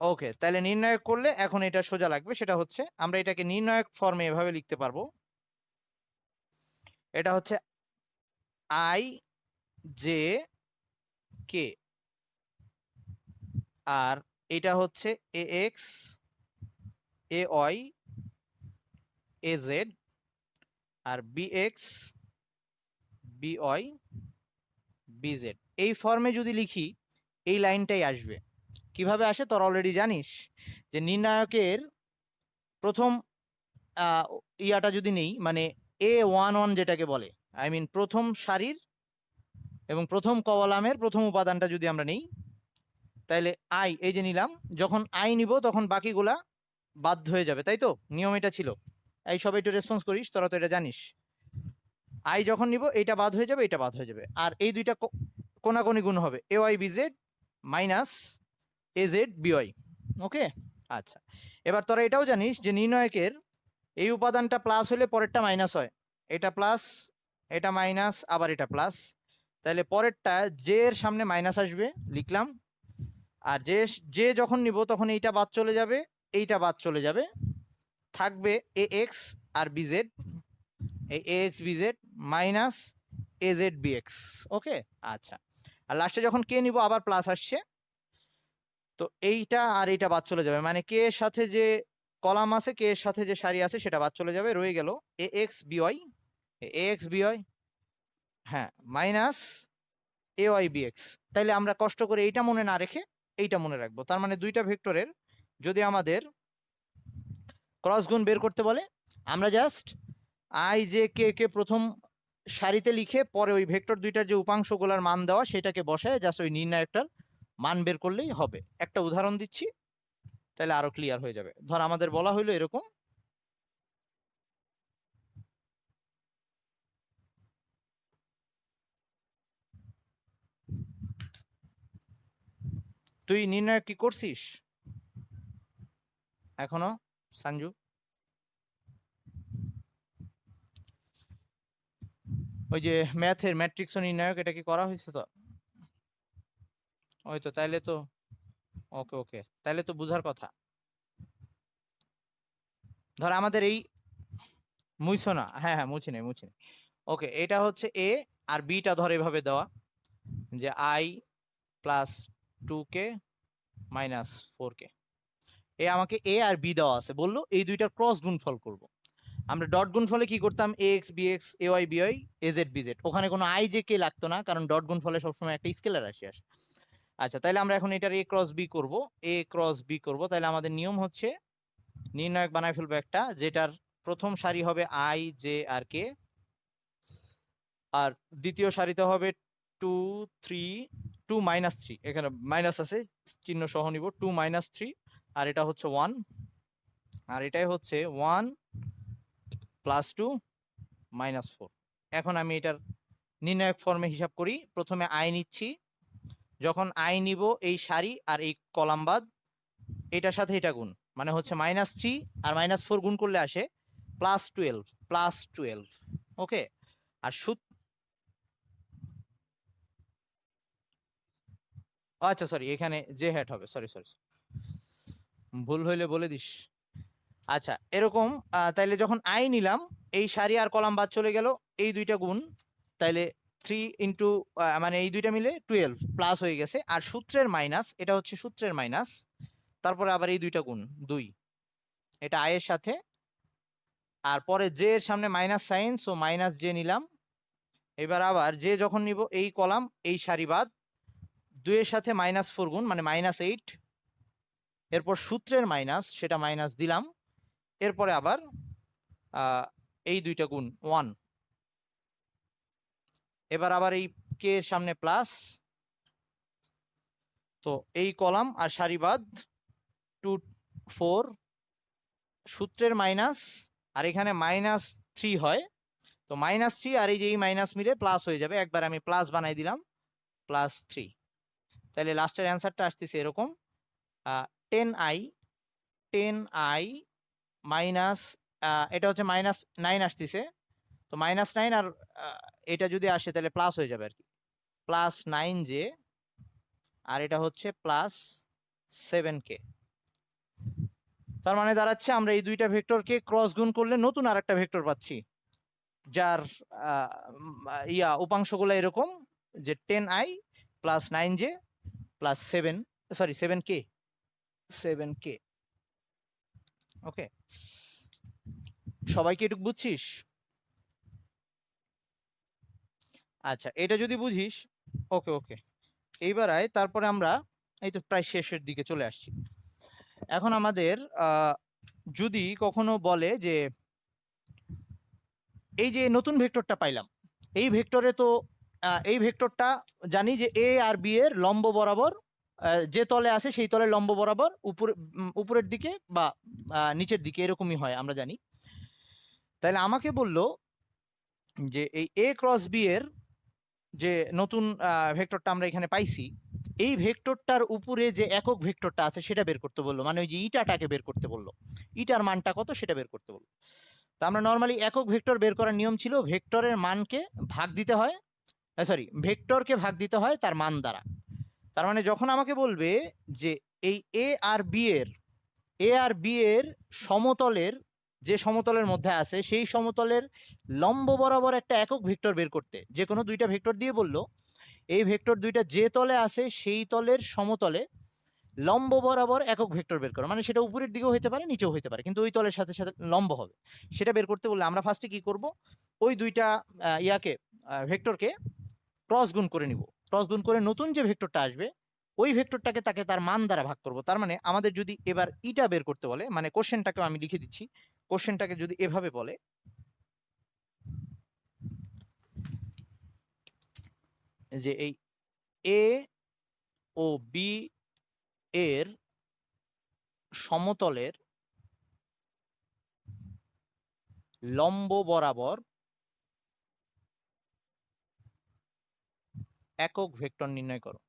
ওকে, তাহলে নির্ণায়ক করলে এখন এটা সোজা লাগবে। সেটা হচ্ছে আমরা এটাকে নির্ণায়ক ফর্মে এভাবে লিখতে পারবো, এটা হচ্ছে আই জে কে, আর এটা হচ্ছে A X A Y A Z, আর B X B Y B Z. এই ফর্মে যদি লিখি এই লাইনটাই আসবে। কিভাবে আসে তোর অলরেডি জানিস, যে নির্ণায়কের প্রথম ইয়াটা যদি নেই, মানে এ ওয়ান ওয়ান যেটাকে বলে, আই মিন প্রথম সারির এবং প্রথম কলামের প্রথম উপাদানটা যদি আমরা নেই, তাহলে আই এই যে নিলাম, যখন আই নিব তখন বাকিগুলা বাদ হয়ে যাবে, তাই তো নিয়ম এটা ছিল। এই সবাই একটু রেসপন্স করিস, তোরা তো এটা জানিস। আই যখন নিব এইটা বাদ হয়ে যাবে, এটা বাদ হয়ে যাবে, আর এই দুইটা কোনাকুনি গুণ হবে, A Y B Z minus A Z B Y. Okay, আচ্ছা। এবার তোরা এটাও জানিস যে নির্ণায়কের এই উপাদানটা প্লাস হলে পরেরটা মাইনাস হয়, এটা প্লাস এটা মাইনাস আবার এটা প্লাস, তাহলে পরেরটা জে এর সামনে মাইনাস আসবে, লিখলাম। আর যে যে যখন নিব তখন এইটা বাদ চলে যাবে, এইটা বাদ চলে যাবে, থাকবে এ এক্স আর বিজেড, এই A X B Z minus A Z B X. Okay, আচ্ছা। আর লাস্টে যখন কে নিব আবার প্লাস আসছে, তো এইটা আর এইটা বাদ চলে যাবে, মানে কে এর সাথে যে কলাম আছে, কে এর সাথে যে সারি আছে সেটা বাদ চলে যাবে, রয়ে গেল A X B Y, A X B Y, হ্যাঁ, মাইনাস এ ওয়াই বিএক্স। তাইলে আমরা কষ্ট করে এইটা মনে না রেখে এইটা মনে রাখবো। তার মানে দুইটা ভেক্টরের যদি আমাদের ক্রস গুণ বের করতে বলে, আমরা জাস্ট আই জে কে কে প্রথম সারিতে লিখে পরে ওই ভেক্টর দুইটার যে উপাংশগুলোর মান দেওয়া সেটাকে বসায় জাস্ট ওই নির্ণায়কটার মান বের করলেই হবে। একটা উদাহরণ দিচ্ছি, তাহলে আরো ক্লিয়ার হয়ে যাবে। ধর আমাদের বলা হইলো এরকম, তুই নির্ণায়ক কি করছিস এখনো সঞ্জু? ওই যে ম্যাথের ম্যাট্রিক্স নির্ণায়ক, এটা কি করা হয়েছে তো? ওই তো, তাইলে তো ওকে ওকে, তাইলে তো বুঝার কথা। ধর আমাদের এই মুছছো না, হ্যাঁ হ্যাঁ মুছি নেই মুছি নেই। ওকে, এটা হচ্ছে এ, আর বিটা ধর এভাবে দেওয়া যে I plus 2k minus 4k। এ আমাকে এ আর বি দেওয়া আছে, বললো এই দুইটার ক্রস গুণফল করব। আমরা ডট গুণফলে কি করতাম, A X B X A Y B Y A Z B Z, ওখানে কোনো আই জে কে লাগতো না, কারণ ডট গুণফলে সবসময় একটা স্কেলার রাশি আসে। আচ্ছা, তাহলে আমরা এখন এটার এ ক্রস বি করব, এ ক্রস বি করব। তাহলে আমাদের নিয়ম হচ্ছে নির্ণায়ক বানায় ফেলবো একটা, যেটার প্রথম সারি হবে আই জে আর কে, আর দ্বিতীয় সারিতে হবে 2 3 2 -3, এখানে মাইনাস আছে চিহ্ন সহ নিব, 2 - 3, আর এটা হচ্ছে 1, আর এটাই হচ্ছে 1 + 2 -4। এখন আমি এটার নির্ণায়ক ফর্মে হিসাব করি। প্রথমে আই নিচ্ছি, যখন আই নিব এই সারি আর এই কলাম বাদ, এটার সাথে এটা গুণ, মানে হচ্ছে -3 আর -4 গুণ করলে আসে +12 ওকে। আর আচ্ছা সরি, এখানে জে হ্যাট হবে, সরি সরি, ভুল হইলে বলে দিস। আচ্ছা এরকম, তাইলে যখন আই নিলাম, এই সারি আর কলাম বাদ চলে গেল, এই দুইটা গুণ, তাইলে 3 মানে এই দুইটা মিলে 12 প্লাস হয়ে গেছে, আর সূত্রের মাইনাস, এটা হচ্ছে সূত্রের মাইনাস, তারপরে আবার এই দুইটা গুণ 2, এটা আই এর সাথে, আর পরে জে এর সামনে minus sine, so minus J নিলাম। এবার আবার জে যখন নিব, এই কলাম এই সারি বাদ, 2 এর সাথে -4 গুণ মানে -8, এরপর সূত্রের মাইনাস, সেটা মাইনাস দিলাম, এরপরে আবার এই দুইটা গুণ 1, এবার আবার এই কে এর সামনে প্লাস, তো এই কলাম আর সারি বাদ 2 4, সূত্রের মাইনাস, আর এখানে -3 হয়, তো -3 আর এই যে এই মাইনাস মিলে প্লাস হয়ে যাবে, একবার আমি প্লাস বানাই দিলাম, +3। তাহলে লাস্টের অ্যান্সারটা আসতেছে এরকম, 10i 10i মাইনাস, এটা হচ্ছে -9 আসতেছে, তো -9 আর এটা যদি আসে তাহলে প্লাস হয়ে যাবে আর কি, +9j, আর এটা হচ্ছে +7k। তার মানে দাঁড়াচ্ছে আমরা এই দুইটা ভেক্টরকে ক্রস গুণ করলে নতুন আর একটা ভেক্টর পাচ্ছি, যার উপাংশগুলো এরকম, যে 10i +9j +7, sorry 7k, 7k। ওকে, সবাইকে এটুকু বুঝছিস? আচ্ছা, এটা যদি বুঝিস, ওকে ওকে, এইবার আয়, তারপরে আমরা এই তো প্রায় শেষের দিকে চলে আসছি। এখন আমাদের যদি কখনো বলে যে এই যে নতুন ভেক্টরটা পাইলাম, এই ভেক্টরে তো এই ভেক্টরটা জানি যে এ আর বি এর লম্ব বরাবর, যে তলে আছে সেই তলের লম্ব বরাবর উপরের দিকে বা নিচের দিকে এরকমই হয় আমরা জানি। তাহলে আমাকে বলল যে এই এ ক্রস বি এর যে নতুন ভেক্টরটা আমরা এখানে পাইছি, এই ভেক্টরটার উপরে যে একক ভেক্টরটা আছে সেটা বের করতে বললো, মানে ওই যে ইটাটাকে বের করতে বললো, ইটার মানটা কত সেটা বের করতে বললো। তো আমরা নর্মালি একক ভেক্টর বের করার নিয়ম ছিল ভেক্টরের মানকে ভাগ দিতে হয়, সরি ভেক্টরকে ভাগ দিতে হয় তার মান দ্বারা। তার মানে যখন আমাকে বলবে যে এই এ আর বি এর সমতলের, যে সমতলের মধ্যে আছে সেই সমতলের লম্ব বরাবর একটা একক ভেক্টর বের করতে, যে কোনো দুইটা ভেক্টর দিয়ে বললো এই ভেক্টর দুইটা যে তলে আছে সেই তলের সমতলে লম্ব বরাবর একক ভেক্টর বের করো, মানে সেটা উপরের দিকেও হতে পারে নিচেও হতে পারে, কিন্তু ওই তলের সাথে সাথে লম্ব হবে, সেটা বের করতে বললে আমরা ফার্স্টে কি করব, ওই দুইটা ভেক্টরকে ক্রস গুণ করে নিব, ক্রস গুণ করে নতুন যে ভেক্টরটা আসবে ওই ভেক্টরটাকে তাকে তার মান দ্বারা ভাগ করব। তার মানে আমাদের যদি এবার ইটা বের করতে বলে, মানে কোশ্চেনটাকে আমি লিখে দিচ্ছি, কোশ্চেনটাকে যদি এভাবে বলে যে এই এ ও বি এর সমতলের লম্ব বরাবর একক ভেক্টর নির্ণয় করো।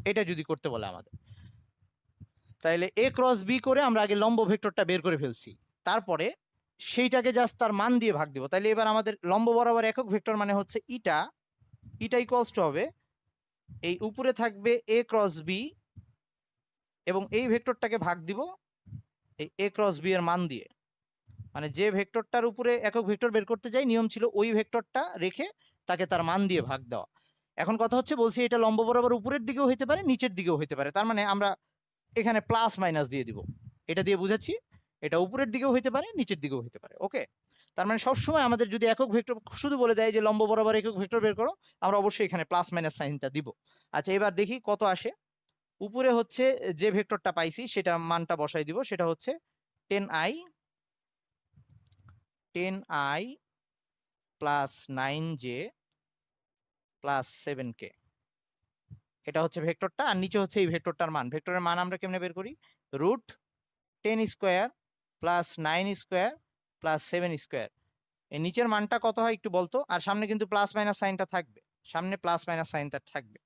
এটা যদি করতে বলে আমাদের, তাইলে এ ক্রস বি করে আমরা আগে লম্ব ভেক্টরটা বের করে ফেলছি, তারপরে সেইটাকে জাস্ট তার মান দিয়ে ভাগ দিব। তাহলে এবার আমাদের লম্ব বরাবর একক ভেক্টর মানে হচ্ছে ইটা ইকুয়ালস টু হবে এই উপরে থাকবে এ ক্রস বি এবং এই ভেক্টরটাকে ভাগ দিব এই এ ক্রস বি এর মান দিয়ে। মানে যে ভেক্টরটার উপরে একক ভেক্টর বের করতে যাই নিয়ম ছিল ওই ভেক্টরটা রেখে তাকে তার মান দিয়ে ভাগ দেওয়া। এখন কথা হচ্ছে বলছি এটা লম্ব বরাবর উপরের দিকেও হইতে পারে নিচের দিকেও হইতে পারে, তার মানে আমরা এখানে প্লাস মাইনাস দিয়ে দিব। এটা দিয়ে বুঝাচ্ছি এটা উপরের দিকেও হইতে পারে নিচের দিকেও হইতে পারে। ওকে, তার মানে সবসময় আমাদের যদি একক ভেক্টর শুধু বলে দেয় যে লম্ব বরাবর একক ভেক্টর বের করো, আমরা অবশ্যই এখানে প্লাস মাইনাস সাইনটা দিব। আচ্ছা এবার দেখি কত আসে। উপরে হচ্ছে যে ভেক্টরটা পাইছি সেটা মানটা বসাই দিব, সেটা হচ্ছে 10i plus 9j plus 7k, এটা হচ্ছে ভেক্টরটা। আর নিচে হচ্ছে এই ভেক্টরটার মান। ভেক্টরের মান আমরা কেমনে বের করি? Root 10 square plus 9 square plus 7 square. এই নিচের মানটা কত হয় একটু বলতো। আর সামনে কিন্তু প্লাস মাইনাস সাইনটা থাকবে, সামনে প্লাস মাইনাস সাইনটা থাকবে।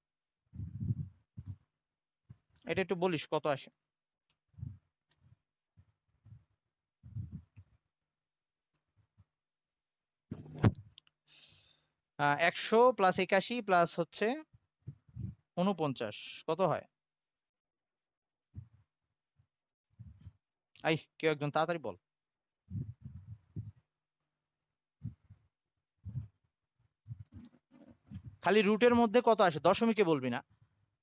এটা একটু বলিস কত আসে। আহ 100 প্লাস 81 প্লাস হচ্ছে 49 কত হয়? আই কেউ একজন তাড়াতাড়ি বল। খালি রুটের মধ্যে কত আসে, দশমিকে বলবি না,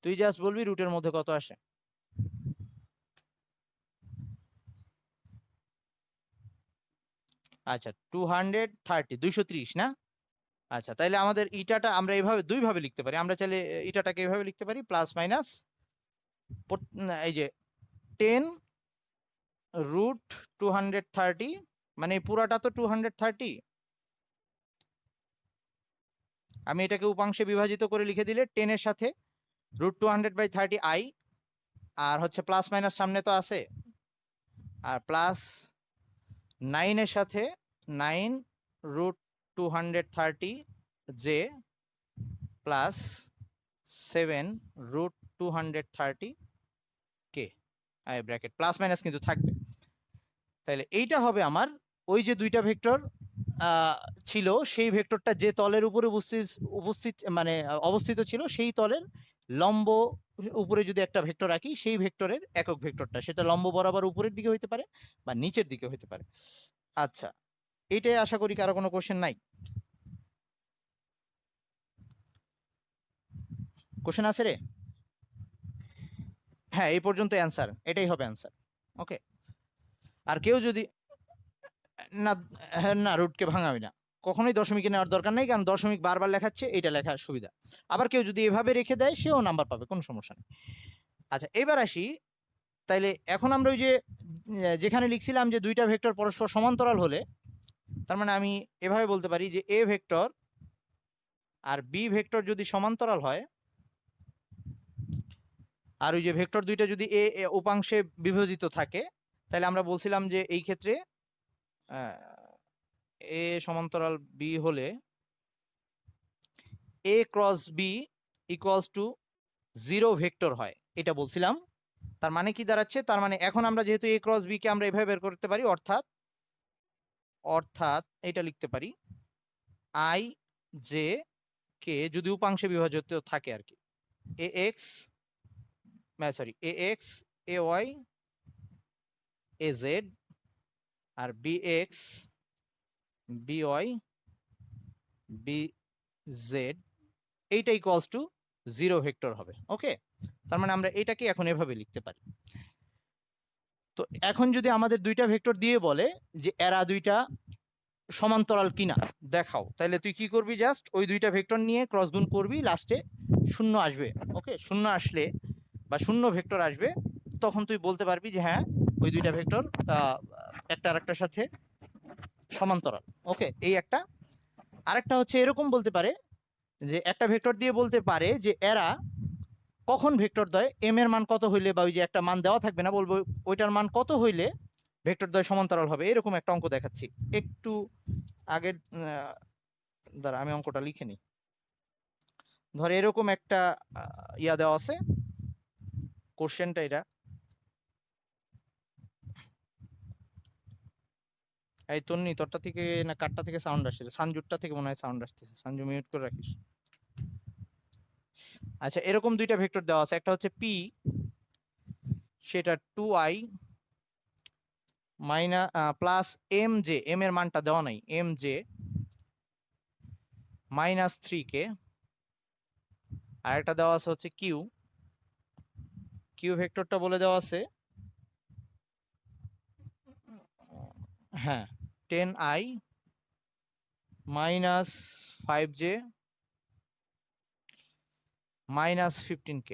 তুই জাস্ট বলবি রুটের মধ্যে কত আসে। আচ্ছা 230 230 না? আচ্ছা তাইলে আমাদের ইটাটা আমরা এইভাবে দুইভাবে লিখতে পারি। আমরা চাইলে ইটাটাকে এইভাবে লিখতে পারি প্লাস মাইনাস এই যে 10 রুট 230, মানে পুরাটা তো 230। আমি এটাকে উপাংশে বিভাজিত করে লিখে দিলে 10 এর সাথে রুট 200/30i, আর হচ্ছে প্লাস মাইনাস সামনে তো আছে, আর প্লাস 9 এর সাথে 9 root 230j plus 7 root 230k bracket plus minus কিন্তু থাকবে। তাহলে এইটা হবে আমার ওই যে দুইটা ভেক্টর ছিল, সেই ভেক্টরটা যে তলের উপরে উপস্থিত মানে অবস্থিত ছিল সেই তলের লম্ব উপরে যদি একটা ভেক্টর রাখি সেই ভেক্টরের একক ভেক্টরটা সেটা লম্ব বরাবর উপরের দিকে হইতে পারে বা নিচের দিকে হইতে পারে। আচ্ছা এটাই আশা করি কারো কোনো কোশ্চেন নাই। কোশ্চেন আছে রে? হ্যাঁ এই পর্যন্ত অ্যান্সার, এটাই হবে অ্যান্সার। ওকে, আর কেউ যদি না, হ্যাঁ না রুটকে ভাঙাবি না, কখনোই দশমিকে নেওয়ার দরকার নেই, কারণ দশমিক বারবার লেখাচ্ছে, এটা লেখার সুবিধা। আবার কেউ যদি এভাবে রেখে দেয় সেও নাম্বার পাবে, কোনো সমস্যা নেই। আচ্ছা এবার আসি, তাইলে এখন আমরা ওই যে যেখানে লিখছিলাম যে দুইটা ভেক্টর পরস্পর সমান্তরাল হলে, তার মানে আমি এভাবে বলতে পারি যে এ ভেক্টর আর বি ভেক্টর যদি সমান্তরাল হয়, আর ওই যে ভেক্টর দুইটা যদি এ উপাংশে বিভাজিত থাকে, তাহলে আমরা বলছিলাম যে এই ক্ষেত্রে এ সমান্তরাল বি হলে A cross B equals to 0 vector হয়, এটা বলছিলাম। তার মানে কি দাঁড়াচ্ছে? তার মানে এখন আমরা যেহেতু এ ক্রস বি কে আমরা এভাবে বের করতে পারি, অর্থাৎ এটা লিখতে পারি আই জে কে যদি উপাংশে বিভাজিত থাকে আর কি, A X sorry A X A Y A Z আর B X B Y B Z, এইটা ইকুয়ালস টু 0 ভেক্টর হবে। ওকে, তার মানে আমরা এটাকে এখন এভাবে লিখতে পারি। তো এখন যদি আমাদের দুইটা ভেক্টর দিয়ে বলে যে এরা দুইটা সমান্তরাল কিনা দেখাও, তাহলে তুই কি করবি? জাস্ট ওই দুইটা ভেক্টর নিয়ে ক্রস গুণ করবি, লাস্টে শূন্য আসবে। ওকে, শূন্য আসলে বা শূন্য ভেক্টর আসবে, তখন তুই বলতে পারবি যে হ্যাঁ ওই দুইটা ভেক্টর একটা আরেকটার সাথে সমান্তরাল। ওকে, এই একটা। আরেকটা হচ্ছে এরকম বলতে পারে যে একটা ভেক্টর দিয়ে বলতে পারে যে এরা কখন ভেক্টর দ্বয় এম এর মান কত হইলে, বা ওই যে একটা মান দেওয়া থাকবে না, বলবো ওইটার মান কত হইলে ভেক্টর দ্বয় সমান্তরাল হবে, এরকম একটা অঙ্ক দেখাচ্ছি একটু আগের। দাঁড়া আমি অঙ্কটা লিখে নিই। ধর এরকম একটা ইয়া দেওয়া আছে, কোশ্চেনটা এটা এই তন্নি তোরটা থেকে না কারটা থেকে সাউন্ড আসছে? সানজুরটা থেকে মনে হয় সাউন্ড আসতেছে। সানজু মিউট করে রাখিস। আচ্ছা, এরকম দুইটা ভেক্টর দেওয়া আছে, একটা হচ্ছে পি, সেটা 2i minus plus M J, M এর মানটা দেওয়া নাই, এম জে মাইনাস 3k, আর একটা দেওয়া আছে হচ্ছে কিউ, কিউ ভেক্টরটা বলে দেওয়া আছে হ্যাঁ 10i minus 5j minus 15k।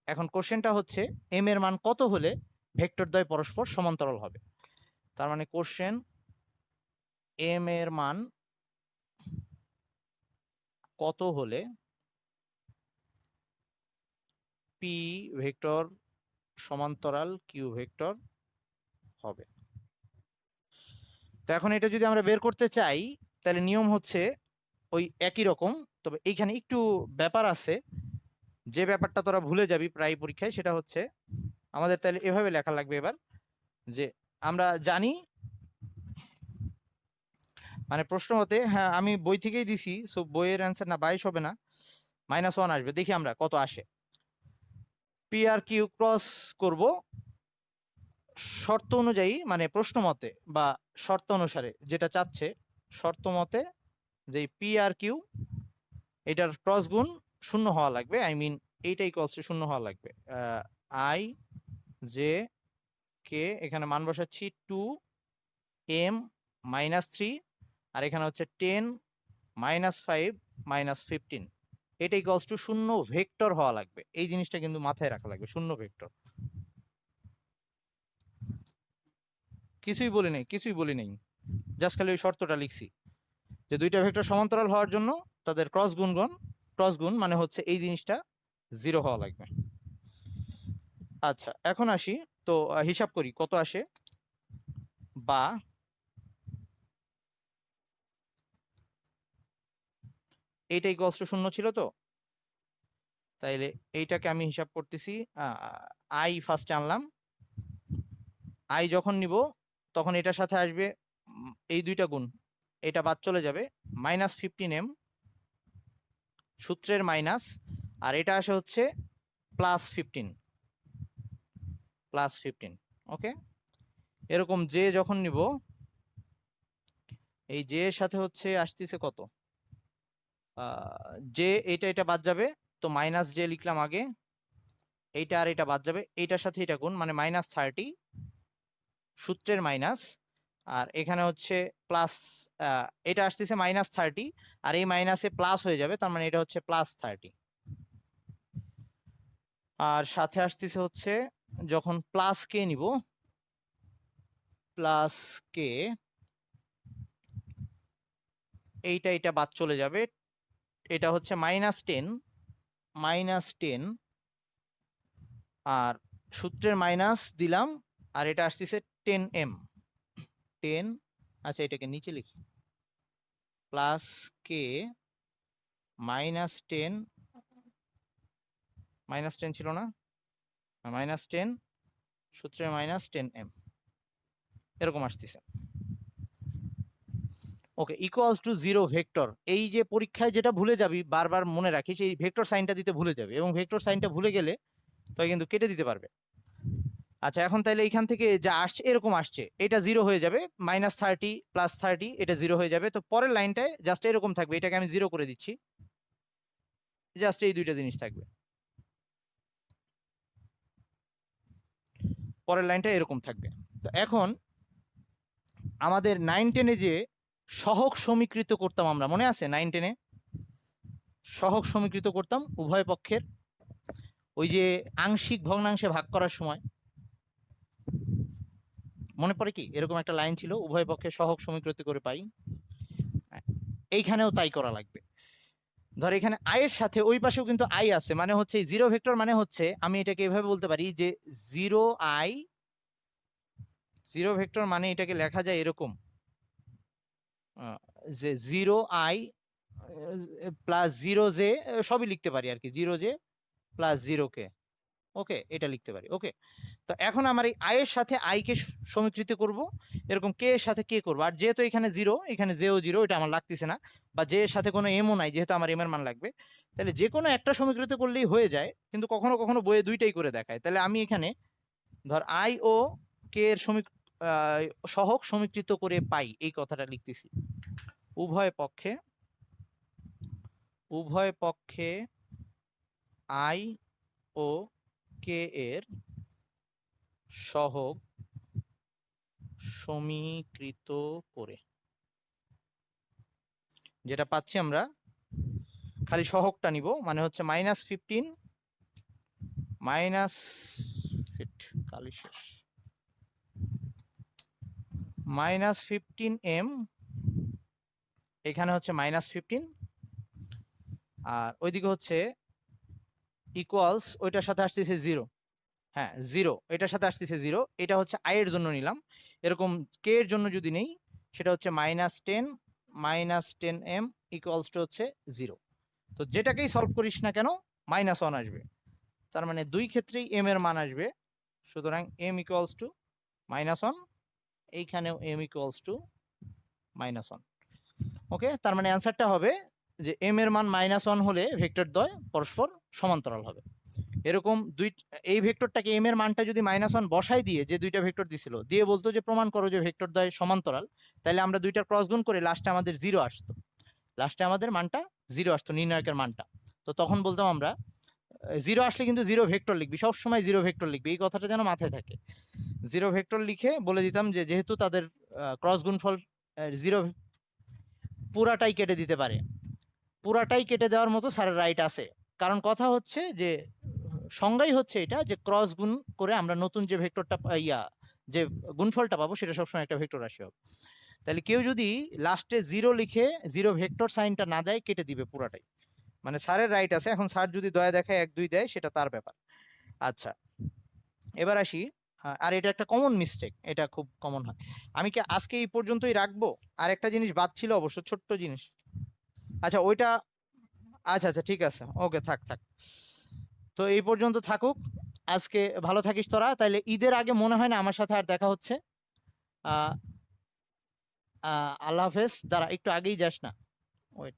এখন কোশ্চেনটা হচ্ছে এম এর মান কত হলে ভেক্টর দ্বয় পরস্পর সমান্তরাল হবে। তার মানে কোশ্চেন এম এর মান কত হলে পি ভেক্টর সমান্তরাল কিউ ভেক্টর হবে। তো এখন এটা যদি আমরা বের করতে চাই তাহলে নিয়ম হচ্ছে ওই একই রকম, তবে এইখানে একটু ব্যাপার আছে, যে ব্যাপারটা তোরা ভুলে যাবি প্রায় পরীক্ষায়, সেটা হচ্ছে আমাদের তাহলে এভাবে লেখা লাগবে এবার, যে আমরা জানি মানে প্রশ্ন মতে, হ্যাঁ আমি বই থেকেই দিছি, সো বইয়ের অ্যান্সার না 22 হবে না, -1 আসবে, দেখি আমরা কত আসে। পি আর কিউ ক্রস করব শর্ত অনুযায়ী, মানে প্রশ্ন মতে বা শর্ত অনুসারে যেটা চাচ্ছে, শর্ত মতে যে পি আর কিউ এটার ক্রস গুণ শূন্য হওয়া লাগবে, আই মিন এইটাই ক্রস শূন্য হওয়া লাগবে। আই জে কে এখানে মান বসাচ্ছি 2m -3, আর এখানে হচ্ছে 10 -5 -15, এটা ইকুয়ালস টু শূন্য ভেক্টর হওয়া লাগবে। এই জিনিসটা কিন্তু মাথায় রাখা লাগবে, শূন্য ভেক্টর। কিছুই বলি নাই, কিছুই বলি নাই, জাস্ট খালি ওই শর্তটা লিখছি যে দুইটা ভেক্টর সমান্তরাল হওয়ার জন্য তাদের ক্রস গুণ মানে হচ্ছে এই জিনিসটা 0 হওয়া লাগবে। আচ্ছা এখন আসি, তো হিসাব করি কত আসে, বা এইটা ইকুয়ালস টু শূন্য ছিল তো, তাইলে এইটাকে আমি হিসাব করতেছি, আই ফার্স্টে আনলাম, আই যখন নিব তখন এটার সাথে আসবে এই দুইটা গুণ, এটা বাদ চলে যাবে, -15m সূত্রের মাইনাস, আর এটা আসে হচ্ছে +15, ওকে। এরকম যে যখন নিব, এই যে এর সাথে হচ্ছে আসতেছে কত, যে এটা বাদ যাবে, তো মাইনাস যে লিখলাম আগে, এইটা আর এটা বাদ যাবে, এইটার সাথে এটা গুণ মানে -30 সূত্রের মাইনাস, আর এখানে হচ্ছে প্লাস, এটা আসতেছে -30, আর এই মাইনাসে প্লাস হয়ে যাবে, তার মানে এটা হচ্ছে +30, আর সাথে আসতেছে হচ্ছে যখন প্লাস কে নিব, প্লাস কে, এইটা বাদ চলে যাবে, এটা হচ্ছে -10 আর সূত্রের মাইনাস দিলাম, আর এটা আসতেছে 10m 10, আচ্ছা এটাকে নিচে লিখি, প্লাস কে -10, -10 ছিল না, -10 সূত্রের -10m এরকম আসতেছে। ওকে, ইকুয়ালস টু 0 ভেক্টর, এই যে পরীক্ষায় যেটা ভুলে যাবি বারবার মনে রাখিস, এই ভেক্টর সাইনটা দিতে ভুলে যাবে, এবং ভেক্টর সাইনটা ভুলে গেলে তো কিন্তু কেটে দিতে পারবে। আচ্ছা এখন তাহলে এইখান থেকে যা আসছে এরকম আসছে, এটা 0 হয়ে যাবে, -30 +30 এটা 0 হয়ে যাবে, তো পরের লাইনটায় জাস্ট এরকম থাকবে, এটাকে আমি 0 করে দিচ্ছি, জাস্ট এই দুইটা জিনিস থাকবে, পরের লাইনটা এরকম থাকবে। তো এখন আমাদের 9-10-এ যে সহগ সমীকৃত করতাম আমরা, মনে আছে 9-10-এ সহগ সমীকৃত করতাম উভয় পক্ষের, ওই যে আংশিক ভগ্নাংশে ভাগ করার সময়, মনে পড়ে কি এরকম একটা লাইন ছিল, উভয় পক্ষে সহগ সমীকৃত করে পাই, এইখানেও তাই করা লাগবে। ধর এখানে আই এর সাথে ওই পাশেও কিন্তু আই আছে, মানে হচ্ছে 0 ভেক্টর, মানে হচ্ছে আমি এটাকে এভাবে বলতে পারি যে 0i, 0 ভেক্টর মানে এটাকে লেখা যায় এরকম, যে 0i +0j, সবই লিখতে পারি আর কি, 0j +0k, ওকে, এটা লিখতে পারি। ওকে, তো এখন আমার এই আই এর সাথে আই কে সমীকৃত করব, এরকম কে এর সাথে কে করব। আর যেহেতু এখানে জিরো, এখানে জেও জিরো, এটা আমার লাগতেছে না, বা জে এর সাথে কোনো এমও নাই, যেহেতু আমার এম এর মান লাগবে, তাহলে যে কোনো একটা সমীকৃত করলেই হয়ে যায়। কিন্তু কখনো কখনো বইয়ে দুইটাই করে দেখায়। তাহলে আমি এখানে ধর আই ও কে এর সহগ সমীকৃত করে পাই, এই কথাটা লিখতেছি। উভয় পক্ষে আই ও কে এর সহগ সমীকৃত করে যেটা পাচ্ছি আমরা, খালি সহগটা নিব, মানে হচ্ছে -15 মাইনাস কালি শেষ -15m, এখানে হচ্ছে -15, আর ওইদিকে হচ্ছে ইকুয়ালস, ওইটার সাথে আসতেছে 0। হ্যাঁ 0, এটার সাথে আসতেছে 0। এটা হচ্ছে আই এর জন্য নিলাম। এরকম কে এর জন্য যদি নেই, সেটা হচ্ছে -10m ইকুয়ালস টু হচ্ছে 0। তো যেটাকেই সলভ করিস না কেন -1 আসবে, তার মানে দুই ক্ষেত্রেই এম এর মান আসবে। সুতরাং m ইকুয়ালস টু -1, এইখানেও m ইকুয়ালস টু -1। ওকে, তার মানে অ্যান্সারটা হবে যে m এর মান -1 হলে ভেক্টর দ্বয় পরস্পর সমান্তরাল হবে। এরকম এই ভেক্টরটাকে m এর মানটা যদি -1 বসাই দিয়ে, যে দুইটা ভেক্টর দিছিল, দিয়ে বলতো যে প্রমাণ করো যে ভেক্টর দ্বয় সমান্তরাল, তাহলে আমরা দুইটার ক্রস গুণ করে লাস্টে আমাদের 0 আসতো, লাস্টে আমাদের মানটা 0 আসতো, নির্ণায়কের মানটা। তো তখন বলতাম আমরা 0 আসলে কিন্তু 0 ভেক্টর লিখবি, সবসময় 0 ভেক্টর লিখবি, এই কথাটা যেন মাথায় থাকে। 0 ভেক্টর লিখে বলে দিতাম যে যেহেতু তাদের ক্রস গুণফল 0, পুরাটাই কেটে দিতে পারে, পুরাটাই কেটে দেওয়ার মতো স্যারের রাইট আছে। কারণ কথা হচ্ছে যে সংজ্ঞাই হচ্ছে এটা, যে ক্রস গুণ করে আমরা নতুন যে ভেক্টরটা যে গুণফলটা পাবো, সেটা সবসময় একটা ভেক্টর রাশি হবে। তাহলে কেউ যদি লাস্টে 0 লিখে 0 ভেক্টর সাইনটা না দেয়, কেটে দিবে পুরাটাই। মানে স্যারের রাইট আছে। এখন স্যার যদি দয়া দেখায় 1 2 দেয়, সেটা তার ব্যাপার। আচ্ছা, এবার আসি। আর এটা একটা কমন মিস্টেক, এটা খুব কমন হয়। আমি কি আজকে এই পর্যন্তই রাখবো? আর একটা জিনিস বাদ ছিল অবশ্য, ছোট্ট জিনিস। আচ্ছা ওইটা, আচ্ছা আচ্ছা ঠিক আছে, ওকে থাক থাক। তো এই পর্যন্ত থাকুক আজকে। ভালো থাকিস তোরা। তাইলে ঈদের আগে মনে হয় না আমার সাথে আর দেখা হচ্ছে। আল্লাহ হাফেজ। দাঁড়া, একটু আগেই যাস না, ওয়েট।